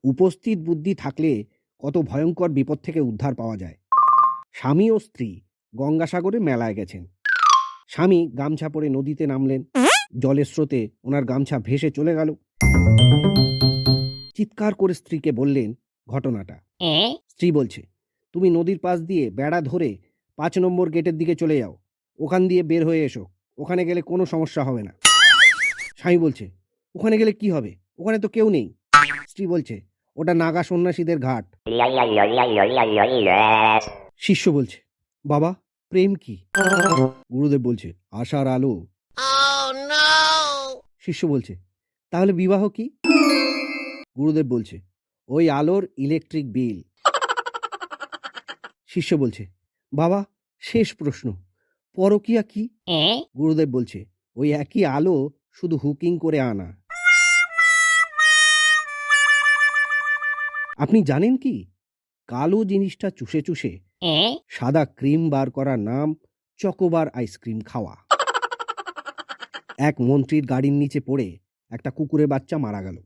উপস্থিত বুদ্ধি থাকলে কত ভয়ঙ্কর বিপদ থেকে উদ্ধার পাওয়া যায়। স্বামী ও স্ত্রী গঙ্গাসাগরে মেলায় গেছেন। স্বামী গামছা পরে নদীতে নামলেন। জলের স্রোতে ওনার গামছা ভেসে চলে গেল। চিৎকার করে স্ত্রীকে বললেন ঘটনাটা। স্ত্রী বলছে, তুমি নদীর পাশ দিয়ে বেড়া ধরে 5 নম্বর গেটের দিকে চলে যাও, ওখান দিয়ে বের হয়ে এসো, ওখানে গেলে কোনো সমস্যা হবে না। স্বামী বলছে, ওখানে গেলে কি হবে, ওখানে তো কেউ নেই। স্ত্রী বলছে, ওটা নাগা সন্ন্যাসীদের ঘাট। শিষ্য বলছে, বাবা প্রেম কি? গুরুদেব বলছে, আশার আলো। শিষ্য বলছে, তাহলে বিবাহ কি? গুরুদেব বলছে, ওই আলোর ইলেকট্রিক বিল। শিষ্য বলছে, বাবা শেষ প্রশ্ন, পরকিয়া কি? গুরুদেব বলছে, ওই একই আলো, শুধু হুকিং করে আনা। আপনি জানেন কি, কালো জিনিসটা চুষে চুষে সাদা ক্রিম বার করার নাম চকোবার আইসক্রিম খাওয়া। এক মন্ত্রীর গাড়ির নিচে পড়ে একটা কুকুরের বাচ্চা মারা গেল।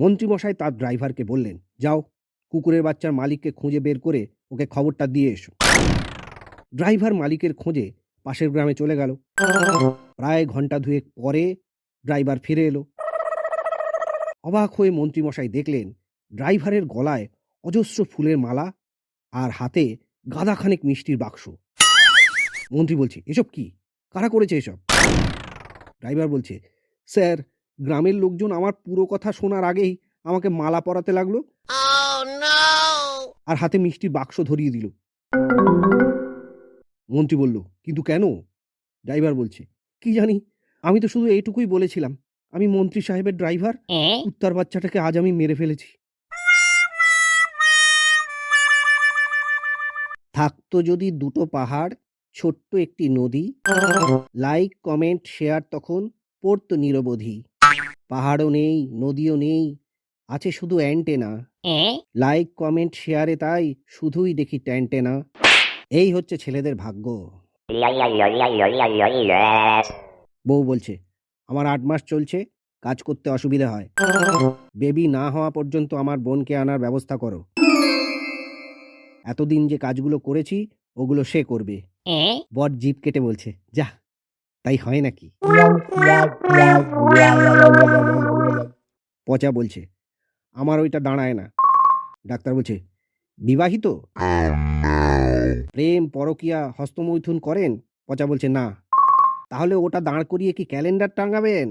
মন্ত্রীমশাই তার ড্রাইভারকে বললেন, যাও কুকুরের বাচ্চার মালিককে খুঁজে বের করে ওকে খবরটা দিয়ে এসো। ড্রাইভার মালিকের খোঁজে পাশের গ্রামে চলে গেল। প্রায় ঘন্টা 2 পরে ড্রাইভার ফিরে এলো। অবাক হয়ে মন্ত্রীমশাই দেখলেন ড্রাইভারের গলায় অজস্র ফুলের মালা আর হাতে গাদাখানেক মিষ্টির বাক্স। মন্ত্রী বলছে, এসব কি, কারা করেছে এসব? ড্রাইভার বলছে, স্যার গ্রামের লোকজন আমার পুরো কথা শোনার আগেই আমাকে মালা পরাতে লাগলো আর হাতে মিষ্টির বাক্স ধরিয়ে দিল। মন্ত্রী বলল, কিন্তু কেন? ড্রাইভার বলছে, কি জানি, আমি তো শুধু এইটুকুই বলেছিলাম, আমি মন্ত্রী সাহেবের ড্রাইভার, কুত্তার বাচ্চাটাকে আজ আমি মেরে ফেলেছি। থাকতো যদি দুটো পাহাড়, ছোট্ট একটি নদী, লাইক কমেন্ট শেয়ার তখন পড়তো নিরবধি। পাহাড়ও নেই, নদীও নেই, আছে শুধু অ্যান্টেনা। লাইক কমেন্ট শেয়ারে তাই শুধুই দেখি ট্যান্টেনা। এই হচ্ছে ছেলেদের ভাগ্য। বউ বলছে, আমার 8 মাস চলছে, কাজ করতে অসুবিধা হয়, বেবি না হওয়া পর্যন্ত আমার বোনকে আনার ব্যবস্থা করো। এতদিন যে কাজগুলো করেছি ওগুলো সে করবে। বর জিভ কেটে বলছে, যা, তাই হয় নাকি? পচা বলছে, আমার ওইটা দাঁড়ায় না। ডাক্তার বলছে, বিবাহিত? প্রেম পরকিয়া হস্তমৈথুন করেন? পচা বলছে, না। তাহলে ওটা দাঁড় করিয়ে কি ক্যালেন্ডার টাঙাবেন?